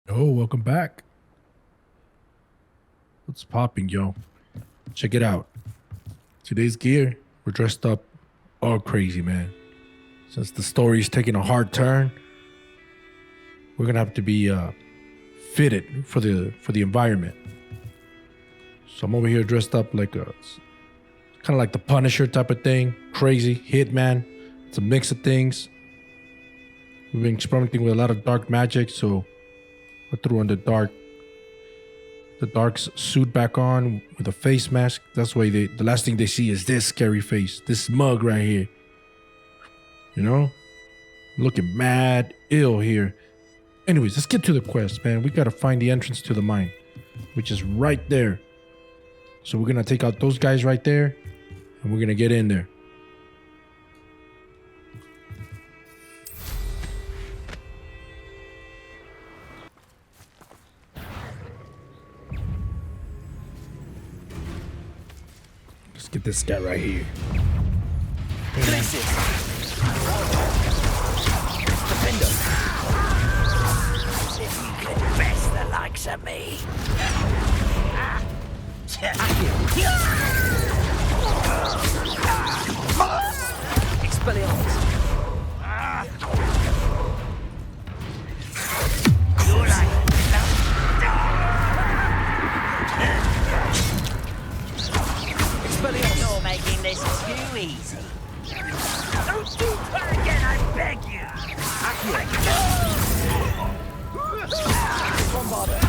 Oh, welcome back. What's popping, yo? Check it out. Today's gear, we're dressed up all crazy, man. Since the story's taking a hard turn, we're gonna have to be fitted for the environment. So I'm over here dressed up like a kind of like the Punisher type of thing, crazy hitman. It's a mix of things. We've been experimenting with a lot of dark magic, so I threw on the dark suit back on with a face mask. That's why the last thing they see is this scary face, this mug right here. You know, looking mad ill here. Anyways, let's get to the quest, man. We gotta find the entrance to the mine, which is right there. So we're gonna take out those guys right there, and we're gonna get in there. Let's get this guy right here. If you could best the likes of me. Expelliarmus. You're like Expelliarmus. You're making this too easy. Don't do that again, I beg you. Bombarder.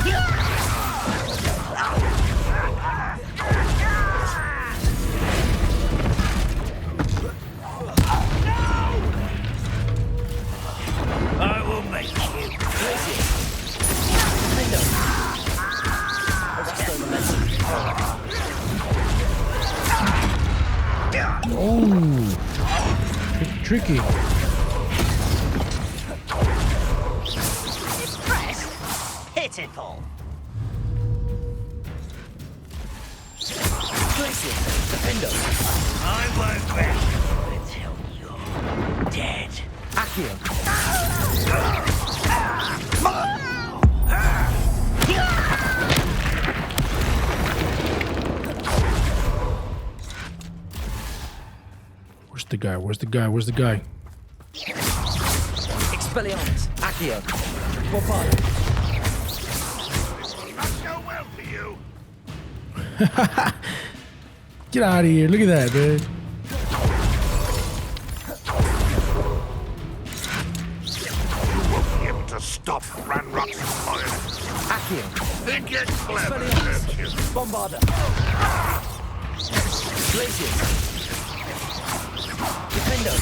I will make you crazy. Oh, tricky. Press. Pitiful. Defender. I won't rest until you're dead. Accio. Where's the guy? Where's the guy? Where's the guy? Expelliarmus. Accio. Bombarder. Not go well for you. Get out of here. Look at that, man. You won't be able to stop Ranrock's fire. Accio. Think it's clever, Expelliarmus. don't you? Bombarder. Glacier. Defender.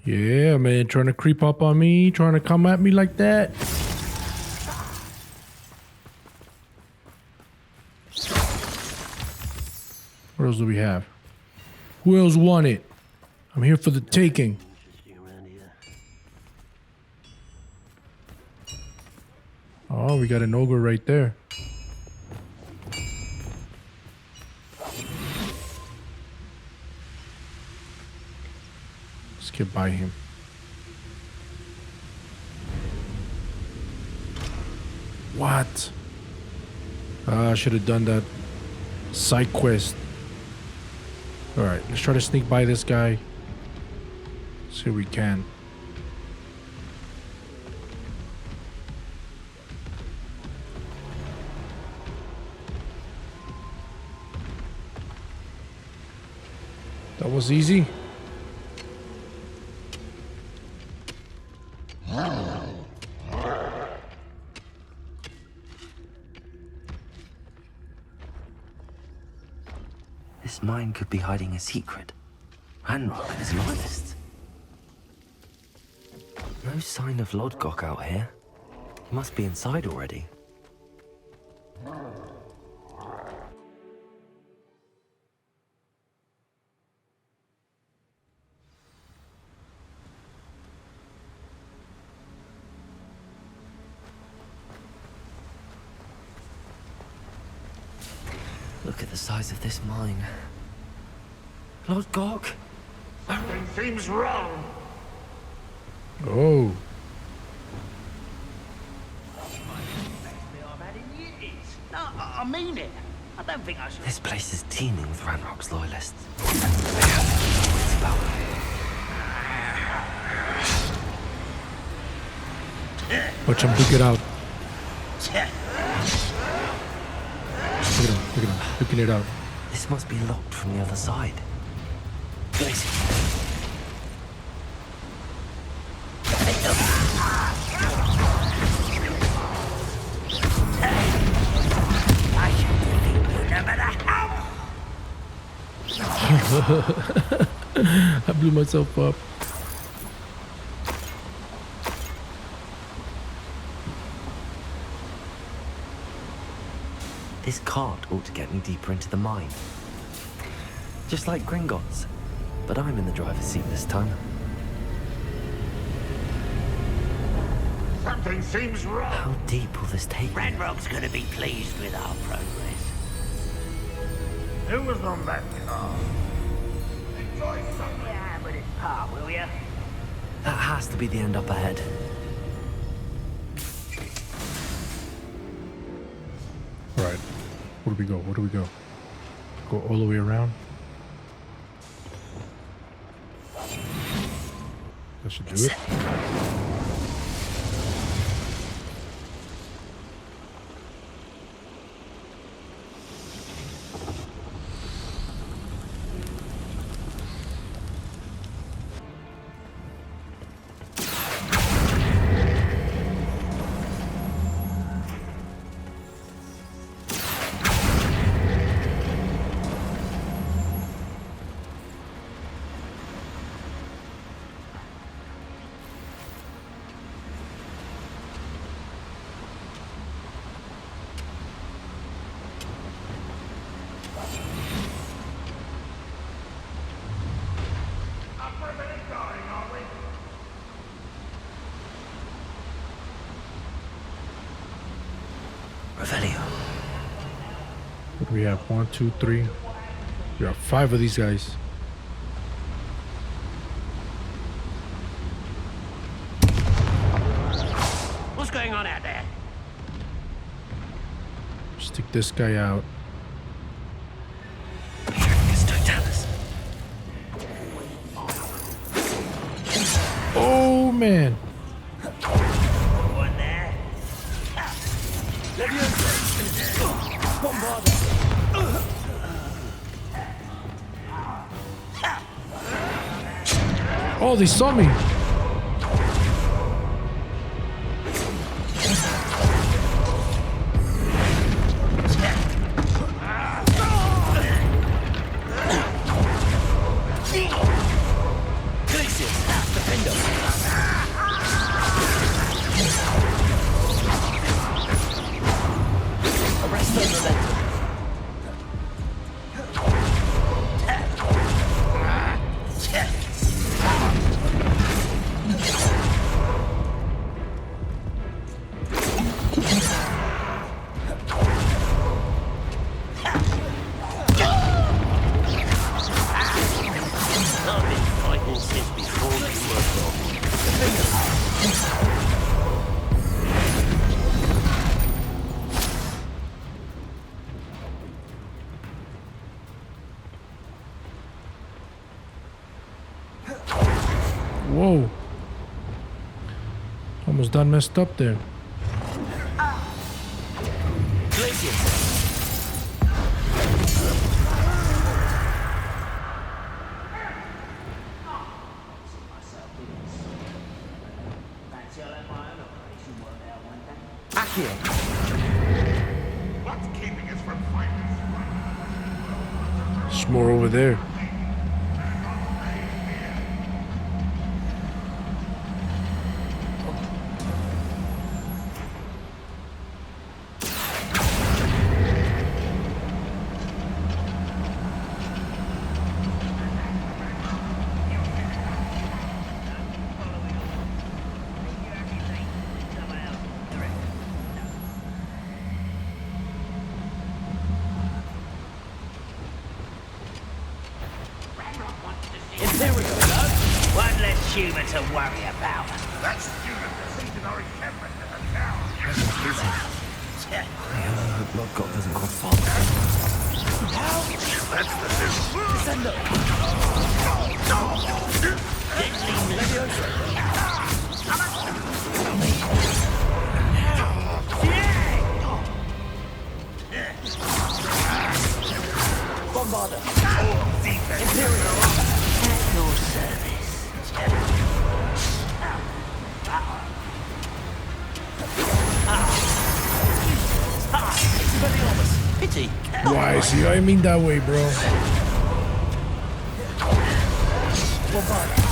Yeah, man. Trying to creep up on me. Trying to come at me like that. What else do we have? Who else want it? I'm here for the taking. Oh, we got an ogre right there. Let's get by him. What? I should have done that side quest. Alright, let's try to sneak by this guy. See if we can. That was easy. This mine could be hiding a secret. Ranrock is loyalist. No sign of Lodgok out here. He must be inside already. Look at the size of this mine. Lodgok! Something seems wrong. Oh, mean it. I don't think I should. This place is teeming with Ranrock's loyalists. It's about Watch him pick it out. Look at him, picking it out. this must be locked from the other side. Glacier. I should defeat you no matter how. I blew myself up. This cart ought to get me deeper into the mine. Just like Gringotts. But I'm in the driver's seat this time. Something seems wrong. How deep will this take me? Ranrock's gonna be pleased with our progress. Who was on that car? Enjoy some. Yeah, but it's par, will ya? That has to be the end up ahead. Right. Where do we go? Where do we go? Go all the way around? That should do it. Revelio. What do we have? 1, 2, 3. We have 5 of these guys. What's going on out there? Stick this guy out. Oh man. One there. Oh, they saw me. Whoa. Almost done messed up there. What's keeping us from fighting? There's more over there. One less human to worry about. That student received our encampment in the town. I only hope Lodgok doesn't cross paths. That's the system. Descendo! Bombarder! Imperial! At your service. Expelliarmus! Pity! Why? See, I mean that way, bro. Bombarder!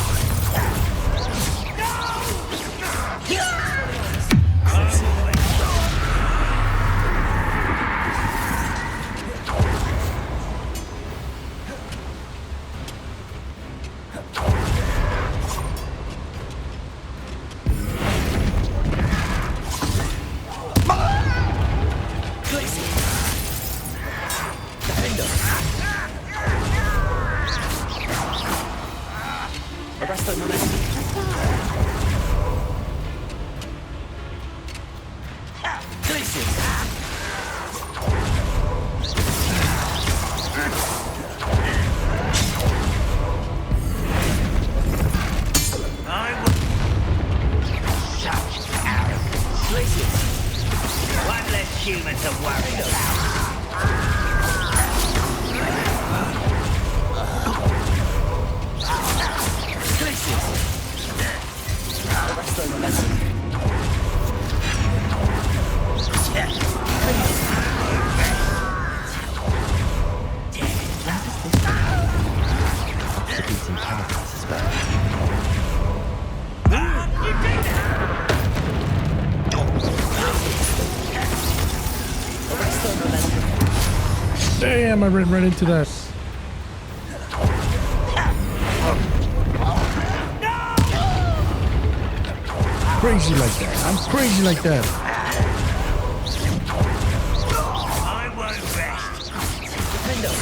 Arresto momentum. Glacius! I will. Such arrogance. Glacius! One less human to worry about. Glacius! Arresto momentum. The beating path, I suspect. Arresto momentum. Damn, I ran right into that. Crazy like that. I'm crazy like that. I won't rest. Defendo!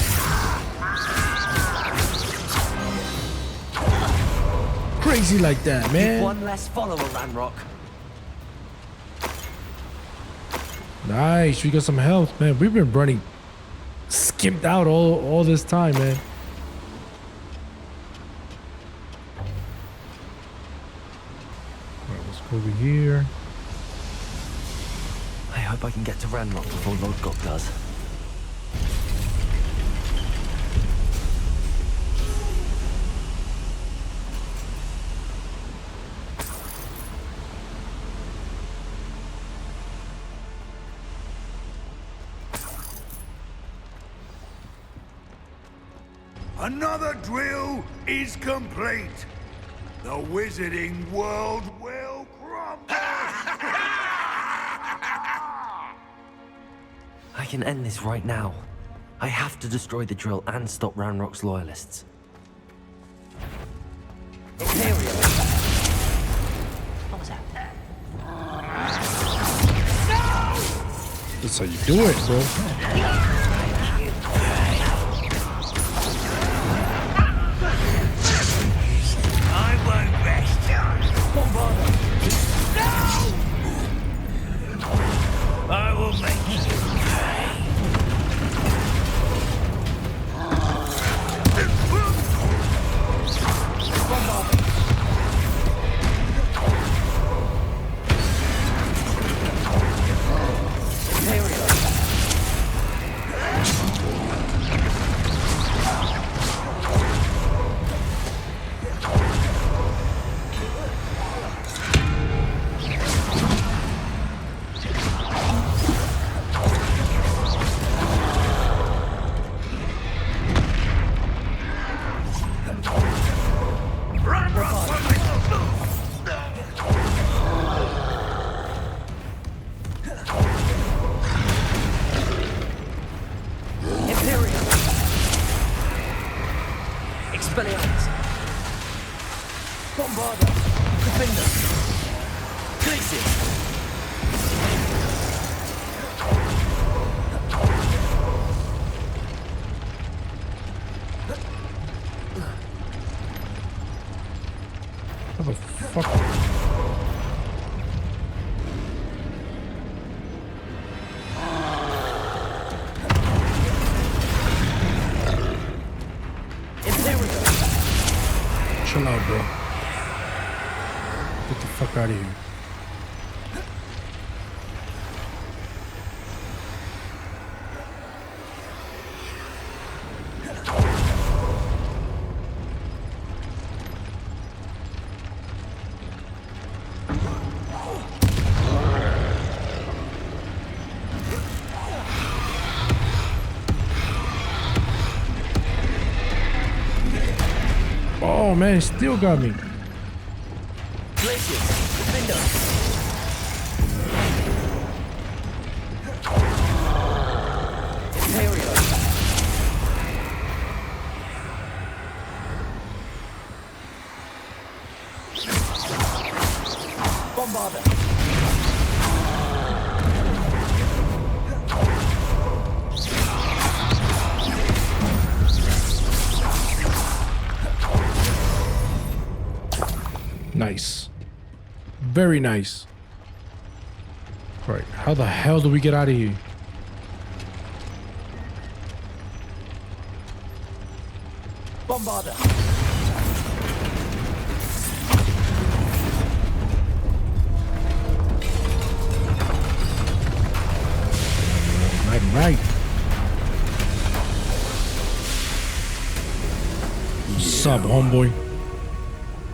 Crazy like that, man. One less follower, Ranrock. Nice. We got some health, man. We've been running skimped out all this time, man. Alright, let's go over here. I hope I can get to Ranrock before Lodgok does. Another drill is complete. The wizarding world will crumble. I can end this right now. I have to destroy the drill and stop Ranrock's loyalists. Imperial! What was that? That's how you do it, bro. I won't rest. Bombarder! I will make you pay. Imperial! Imperial! Expelliarmus! Bombarder! Defender! Glacius! What the fuck? No, bro. Get the fuck out of here. Oh man, it still got me. Glaciers, defend us. Imperial. Bombarder. Nice. Very nice. All right, how the hell do we get out of here? Bombarder. Right. What's up, homeboy?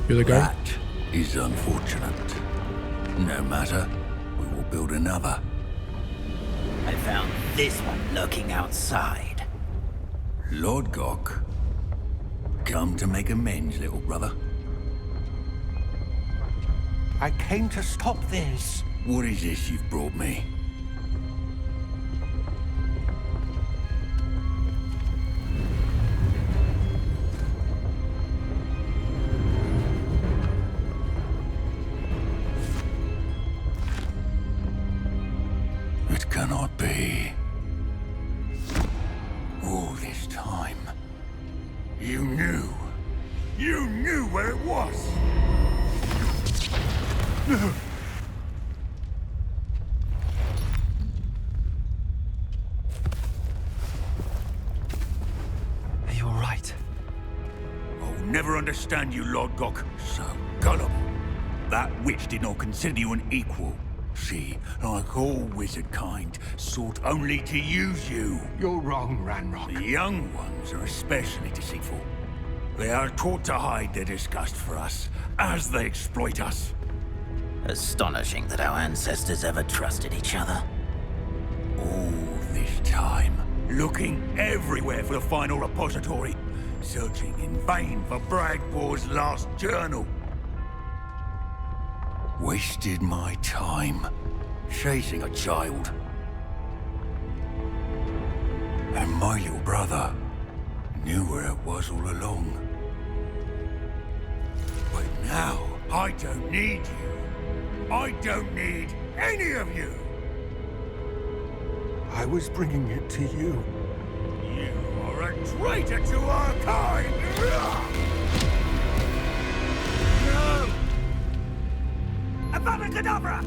You're the guy? That is unfortunate. No matter, we will build another. I found this one lurking outside. Lord Gok, come to make amends, little brother. I came to stop this. What is this you've brought me? It cannot be. All this time, You knew. You knew where it was. Are you all right? I'll never understand you, Lord Gok. So gullible. That witch did not consider you an equal. She, like all wizard kind, sought only to use you. You're wrong, Ranrock. The young ones are especially deceitful. They are taught to hide their disgust for us, as they exploit us. Astonishing that our ancestors ever trusted each other. All this time, looking everywhere for the final repository, searching in vain for Bragbor's last journal. Wasted my time, chasing a child. And my little brother knew where it was all along. But now, I don't need you. I don't need any of you. I was bringing it to you. You are a traitor to our kind! No! Avada Kedavra!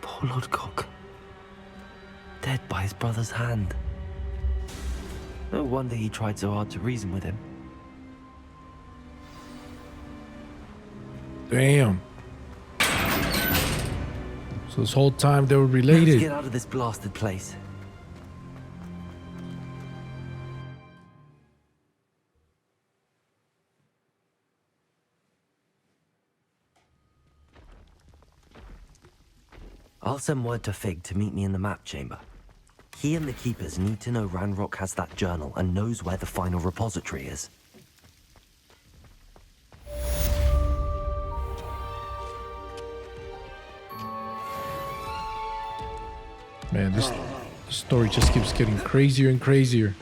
Poor Lord Cock. Dead by his brother's hand. No wonder he tried so hard to reason with him. Damn. So this whole time they were Let's related. get out of this blasted place. I'll send word to Fig to meet me in the map chamber. He and the Keepers need to know Ranrock has that journal and knows where the final repository is. Man, this story just keeps getting crazier and crazier.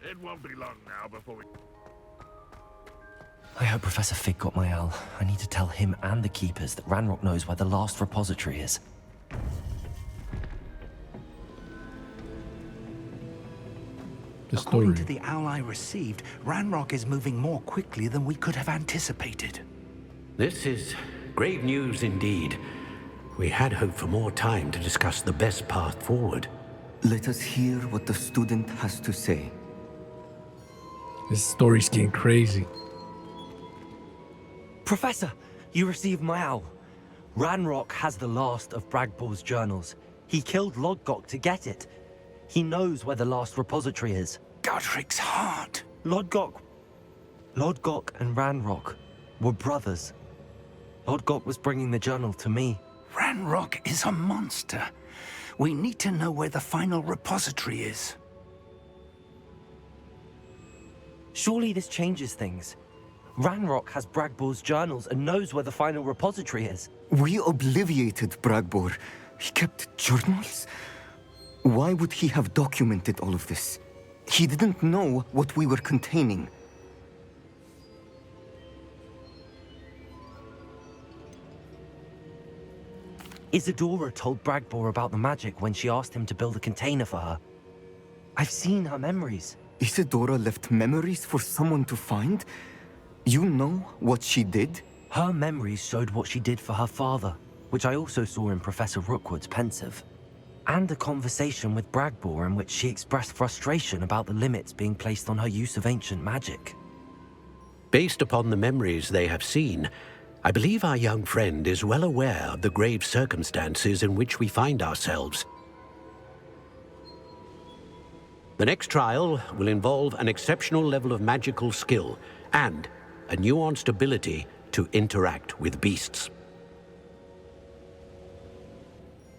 It won't be long now before we... I hope Professor Fig got my owl. I need to tell him and the Keepers that Ranrock knows where the last repository is. The According story. to the owl I received, Ranrock is moving more quickly than we could have anticipated. This is grave news indeed. We had hoped for more time to discuss the best path forward. Let us hear what the student has to say. This story's getting crazy. Professor, you received my owl. Ranrock has the last of Bragbor's journals. He killed Lodgok to get it. He knows where the last repository is. Godric's heart. Lodgok and Ranrock were brothers. Lodgok was bringing the journal to me. Ranrock is a monster. We need to know where the final repository is. Surely this changes things. Ranrock has Bragbor's journals and knows where the final repository is. We obliviated Bragbor. He kept journals? Why would he have documented all of this? He didn't know what we were containing. Isadora told Bragbor about the magic when she asked him to build a container for her. I've seen her memories. Isadora left memories for someone to find? You know what she did? Her memories showed what she did for her father, which I also saw in Professor Rookwood's pensive. And a conversation with Bragbor in which she expressed frustration about the limits being placed on her use of ancient magic. Based upon the memories they have seen, I believe our young friend is well aware of the grave circumstances in which we find ourselves. The next trial will involve an exceptional level of magical skill and a nuanced ability to interact with beasts.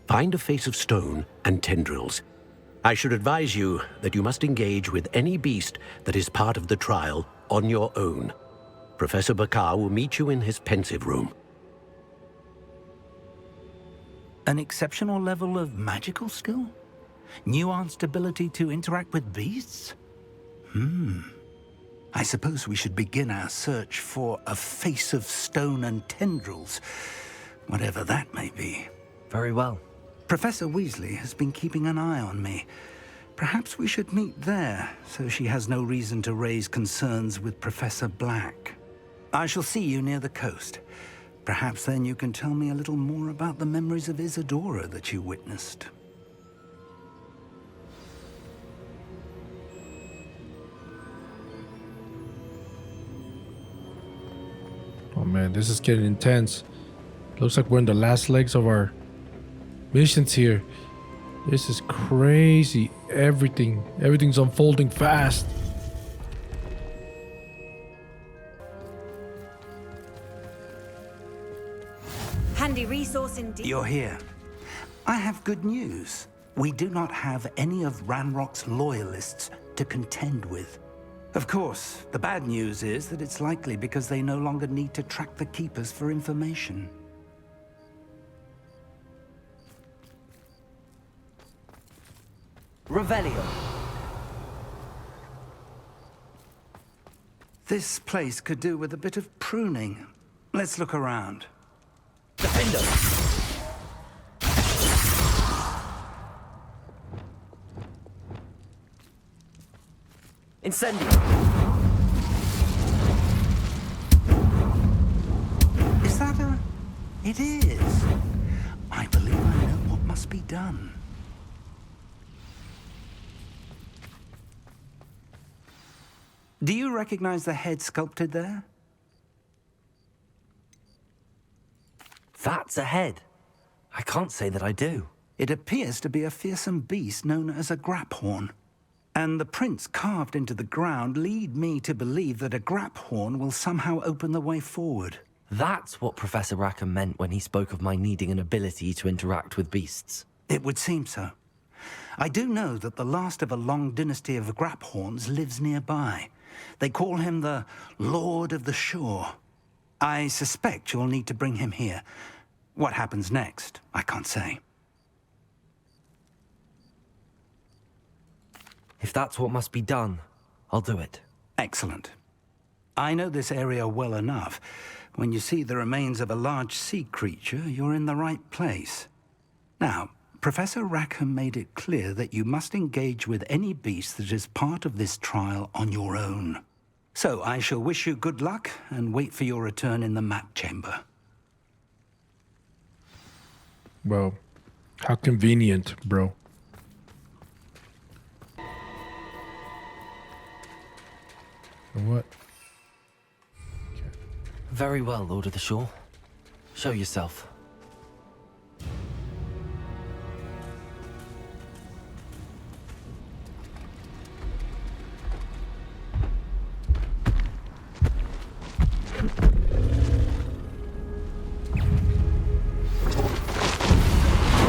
Find a face of stone and tendrils. I should advise you that you must engage with any beast that is part of the trial on your own. Professor Bakar will meet you in his pensive room. An exceptional level of magical skill? Nuanced ability to interact with beasts? I suppose we should begin our search for a face of stone and tendrils, whatever that may be. Very well. Professor Weasley has been keeping an eye on me. Perhaps we should meet there, so she has no reason to raise concerns with Professor Black. I shall see you near the coast. Perhaps then you can tell me a little more about the memories of Isadora that you witnessed. Oh man, this is getting intense. Looks like we're in the last legs of our missions here. This is crazy. Everything's unfolding fast. Handy resource indeed. You're here. I have good news. We do not have any of Ranrock's loyalists to contend with. Of course, the bad news is that it's likely because they no longer need to track the Keepers for information. Revelio. This place could do with a bit of pruning. Let's look around. Defender. Incendio. Is that a... It is. I believe I know what must be done. Do you recognize the head sculpted there? That's a head. I can't say that I do. It appears to be a fearsome beast known as a Graphorn. And the prints carved into the ground lead me to believe that a Graphorn will somehow open the way forward. That's what Professor Rackham meant when he spoke of my needing an ability to interact with beasts. It would seem so. I do know that the last of a long dynasty of Graphorns lives nearby. They call him the Lord of the Shore. I suspect you'll need to bring him here. What happens next, I can't say. If that's what must be done, I'll do it. Excellent. I know this area well enough. When you see the remains of a large sea creature, you're in the right place. Now, Professor Rackham made it clear that you must engage with any beast that is part of this trial on your own. So I shall wish you good luck and wait for your return in the map chamber. Well, how convenient, bro. And what? Very well, Lord of the Shore. Show yourself.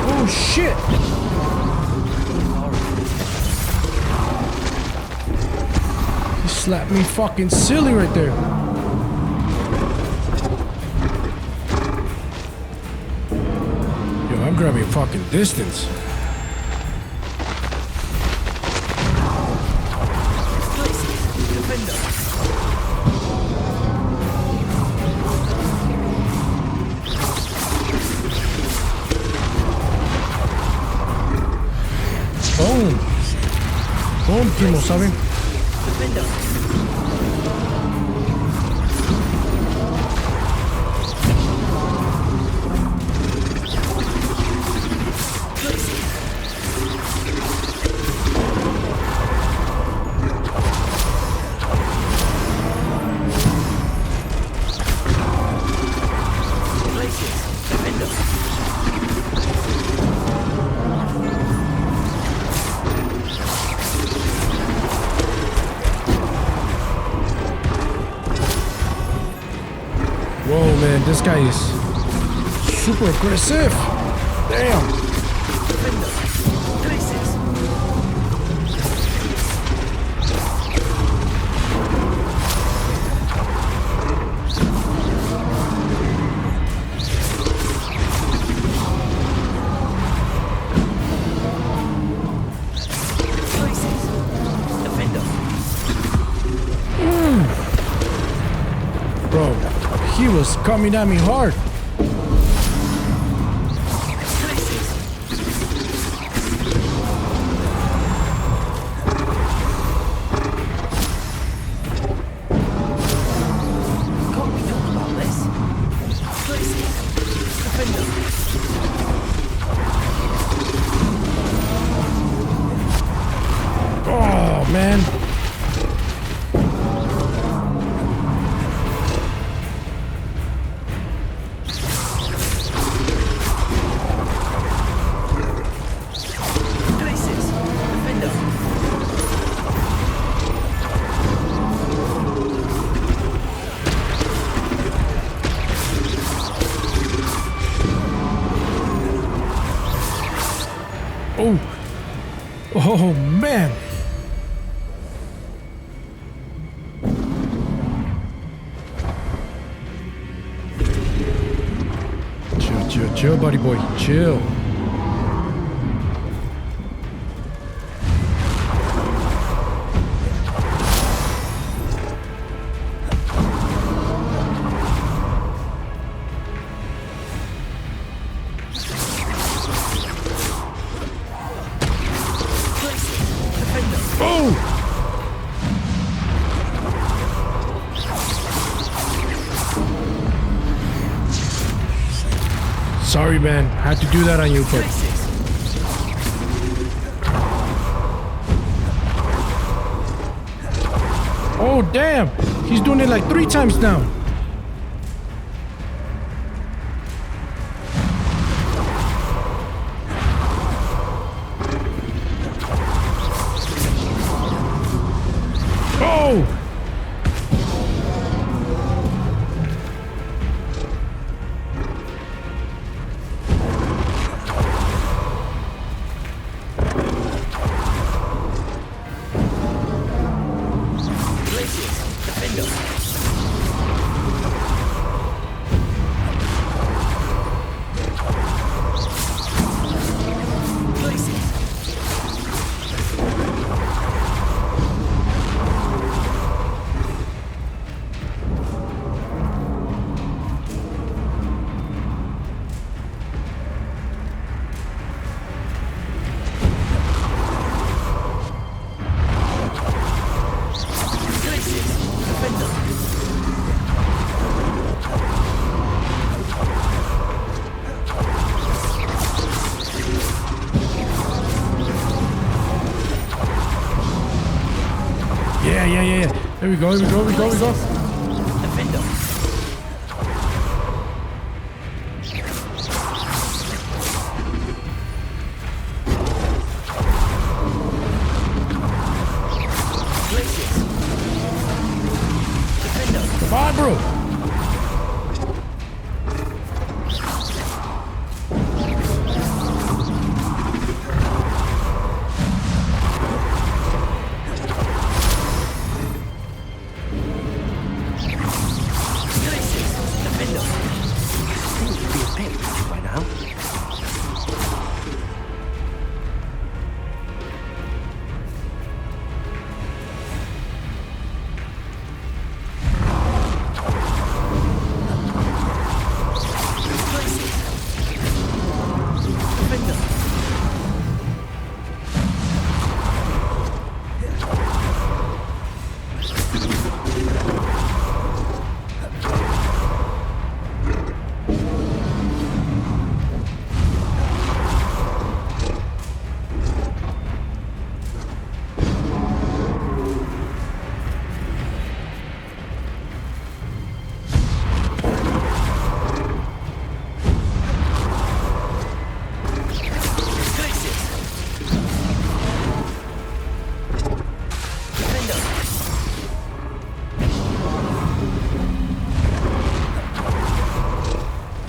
Oh shit! He slapped me fucking silly right there. Yo, I'm grabbing fucking distance. Boom. Boom, primo, ¿saben? Whoa, man, this guy is super aggressive. Damn. Bro, he was coming at me hard. Oh, man. Oh, oh man. Chill, buddy boy, chill. Oh! Sorry, man. Had to do that on you, but... Oh, damn! He's doing it like 3 times now. Oh! Yeah. There we go. Defender. Come on, bro.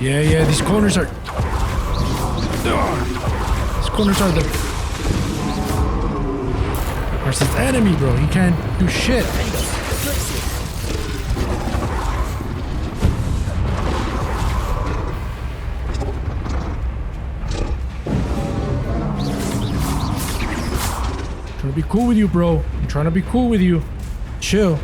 Yeah, these corners are... These corners are the... There's his enemy, bro. He can't do shit. Trying to be cool with you, bro. I'm trying to be cool with you. Chill.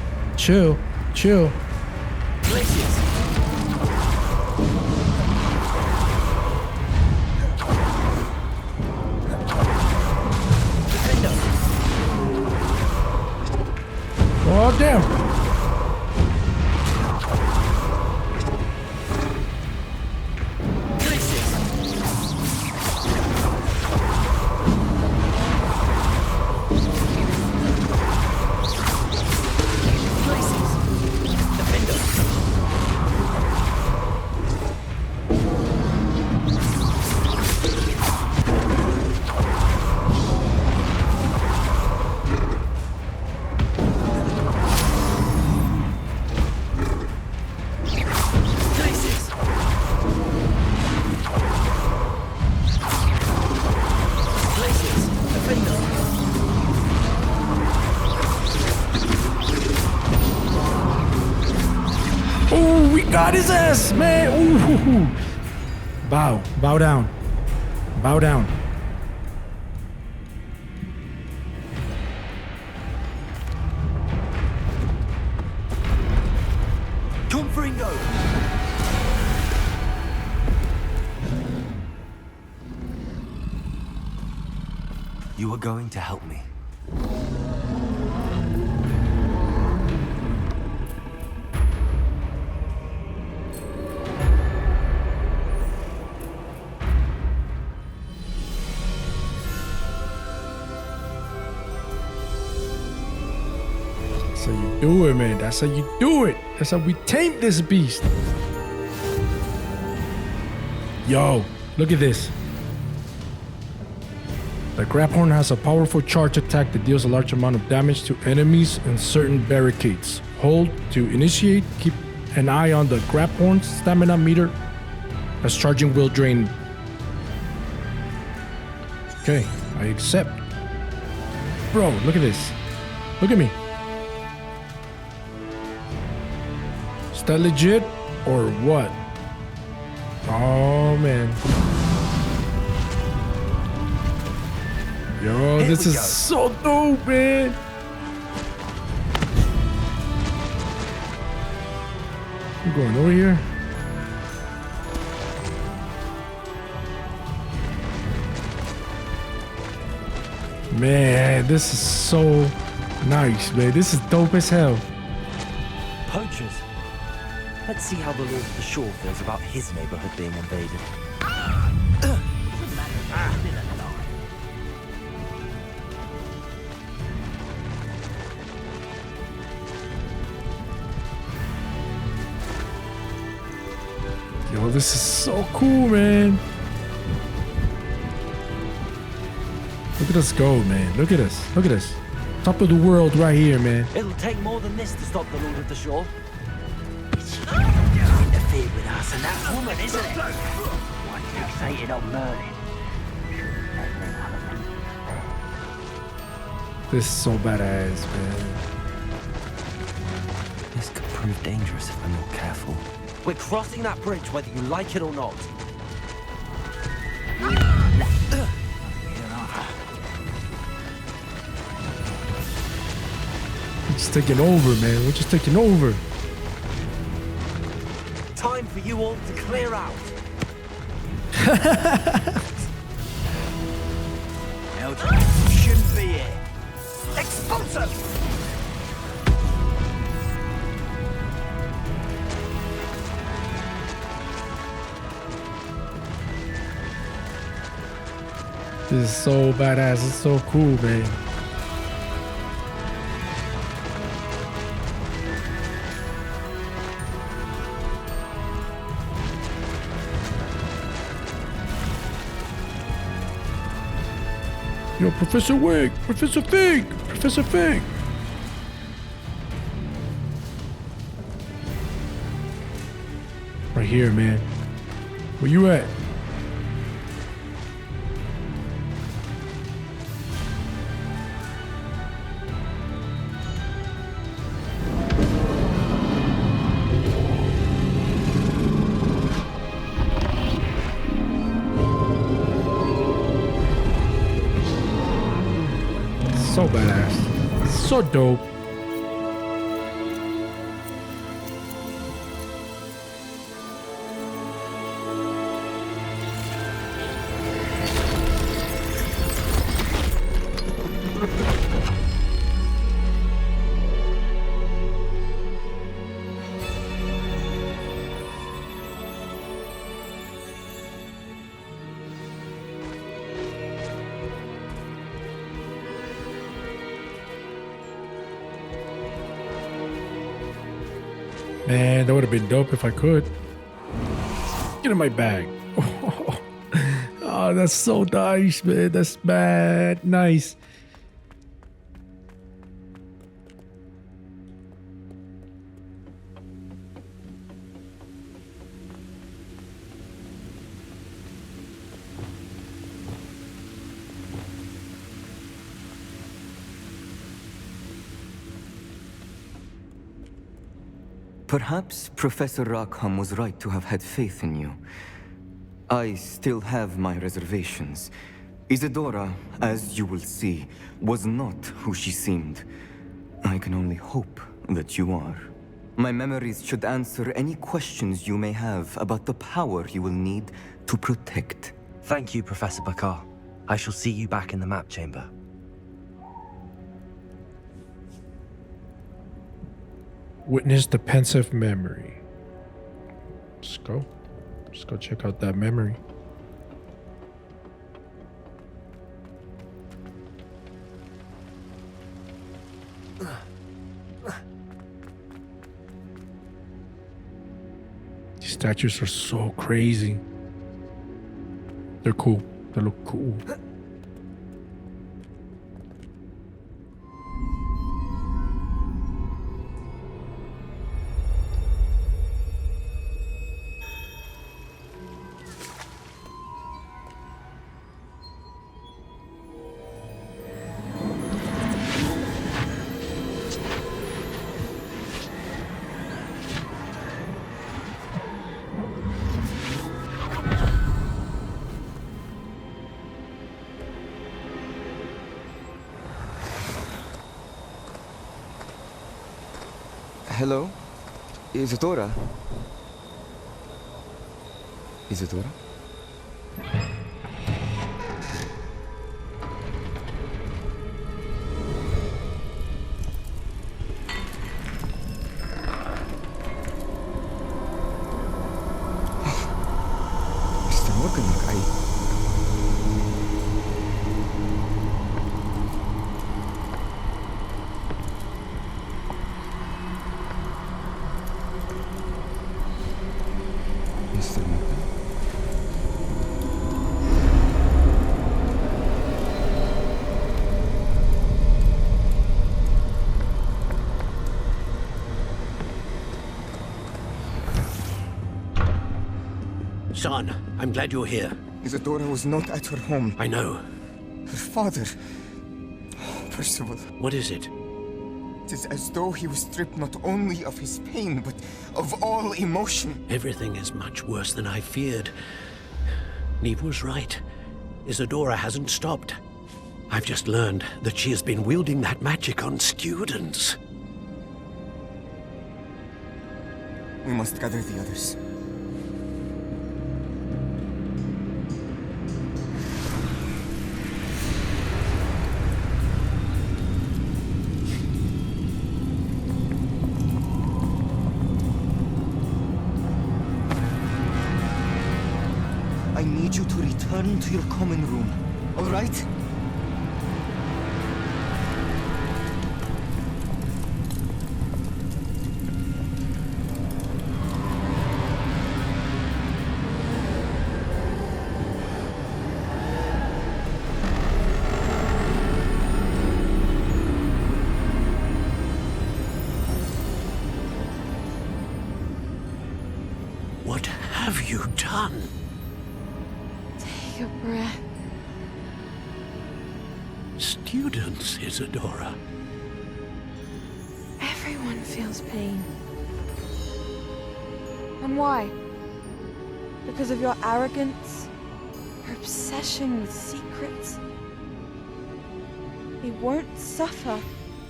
Oh, damn. Oh, we got his ass, man. Ooh. Bow down. Confringo. You are going to help me. That's how you do it, man. That's how you do it. That's how we tame this beast. Yo, look at this. The Graphorn has a powerful charge attack that deals a large amount of damage to enemies and certain barricades. Hold to initiate. Keep an eye on the Graphorn's stamina meter, as charging will drain. Okay, I accept. Bro, look at this. Look at me. Is that legit or what? Oh, man. Yo, this is so dope, man. I'm going over here. Man, this is so nice, man. This is dope as hell. Poachers. Let's see how the Lord of the Shore feels about his neighborhood being invaded. Oh, this is so cool, man. Look at us go, man. Look at us. Look at us. Top of the world right here, man. It'll take more than this to stop the Lord of the Shore. You interfered with us and that woman, isn't it? One fixated on Merlin. This is so badass, man. This could prove dangerous if we're not careful. We're crossing that bridge whether you like it or not. We're just taking over, man. We're just taking over. Time for you all to clear out. Eldridge shouldn't be here. Expulsive! This is so badass. It's so cool, man. Yo, Professor Wig, Professor Fig, Professor Fig. Right here, man. Where you at? So badass. So dope. Man, that would have been dope if I could. Get in my bag. Oh, that's so nice, man. That's bad. Nice. Perhaps Professor Rackham was right to have had faith in you. I still have my reservations. Isadora, as you will see, was not who she seemed. I can only hope that you are. My memories should answer any questions you may have about the power you will need to protect. Thank you, Professor Bakar. I shall see you back in the map chamber. Witness the pensive memory. Let's go. Let's go check out that memory. These statues are so crazy. They're cool. They look cool. Hello? Isadora? Isadora? Mr. Morgan, Mr. Morgan. son. I'm glad you're here. Isadora was not at her home. I know. Her father... Percival. What is it? It is as though he was stripped not only of his pain, but of all emotion. Everything is much worse than I feared. Neve was right. Isadora hasn't stopped. I've just learned that she has been wielding that magic on students. We must gather the others. I need you to return to your common room, all right? What have you done? Take a breath. Students, Isadora. Everyone feels pain. And why? Because of your arrogance? Your obsession with secrets? He won't suffer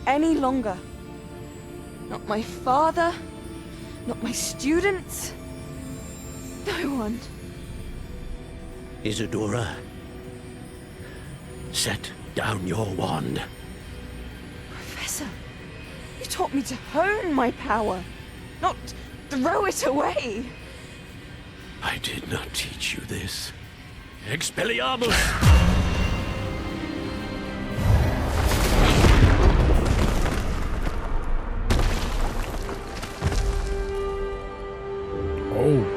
any longer. Not my father, not my students, no one. Isadora, set down your wand. Professor, you taught me to hone my power, not throw it away. I did not teach you this. Expelliarmus! Oh.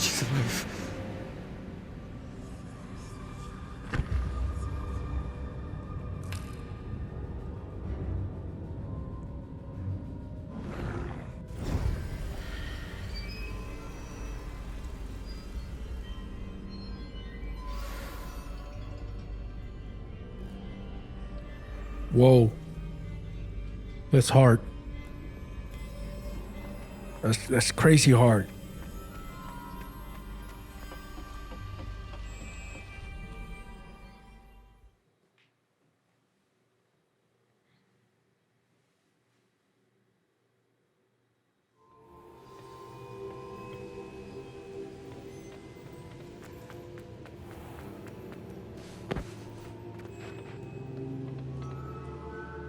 She's alive. Whoa. That's hard. That's crazy hard.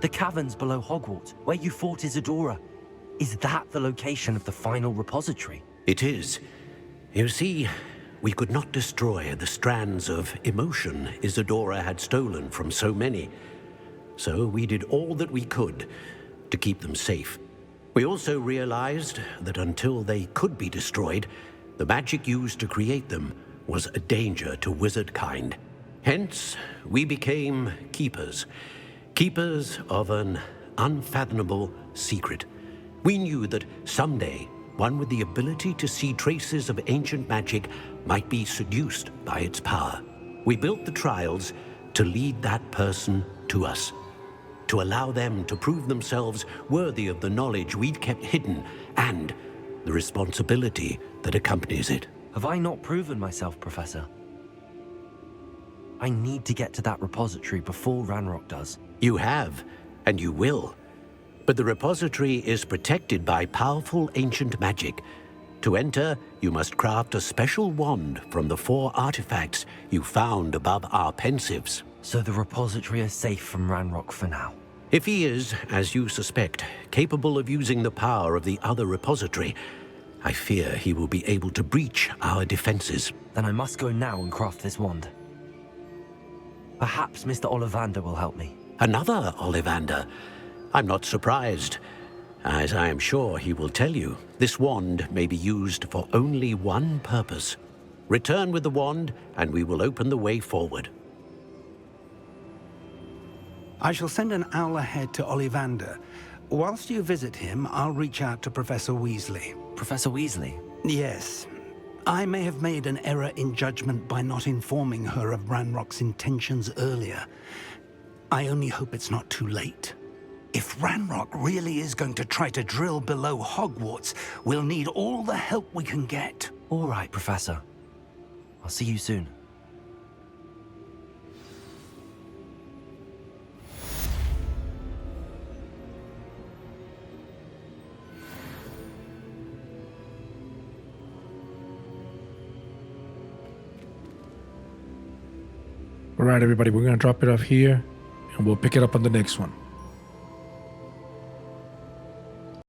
The caverns below Hogwarts, where you fought Isadora. Is that the location of the final repository? It is. You see, we could not destroy the strands of emotion Isadora had stolen from so many. So we did all that we could to keep them safe. We also realized that until they could be destroyed, the magic used to create them was a danger to wizard kind. Hence, we became keepers. Keepers of an unfathomable secret. We knew that someday, one with the ability to see traces of ancient magic might be seduced by its power. We built the trials to lead that person to us, to allow them to prove themselves worthy of the knowledge we'd kept hidden and the responsibility that accompanies it. Have I not proven myself, Professor? I need to get to that repository before Ranrock does. You have, and you will. But the repository is protected by powerful ancient magic. To enter, you must craft a special wand from the 4 artifacts you found above our pensives. So the repository is safe from Ranrock for now. If he is, as you suspect, capable of using the power of the other repository, I fear he will be able to breach our defenses. Then I must go now and craft this wand. Perhaps Mr. Ollivander will help me. Another Ollivander? I'm not surprised. As I am sure he will tell you, this wand may be used for only one purpose. Return with the wand, and we will open the way forward. I shall send an owl ahead to Ollivander. Whilst you visit him, I'll reach out to Professor Weasley. Professor Weasley? Yes. I may have made an error in judgment by not informing her of Ranrock's intentions earlier. I only hope it's not too late. If Ranrock really is going to try to drill below Hogwarts, we'll need all the help we can get. All right, Professor. I'll see you soon. All right, everybody, we're going to drop it off here, and we'll pick it up on the next one.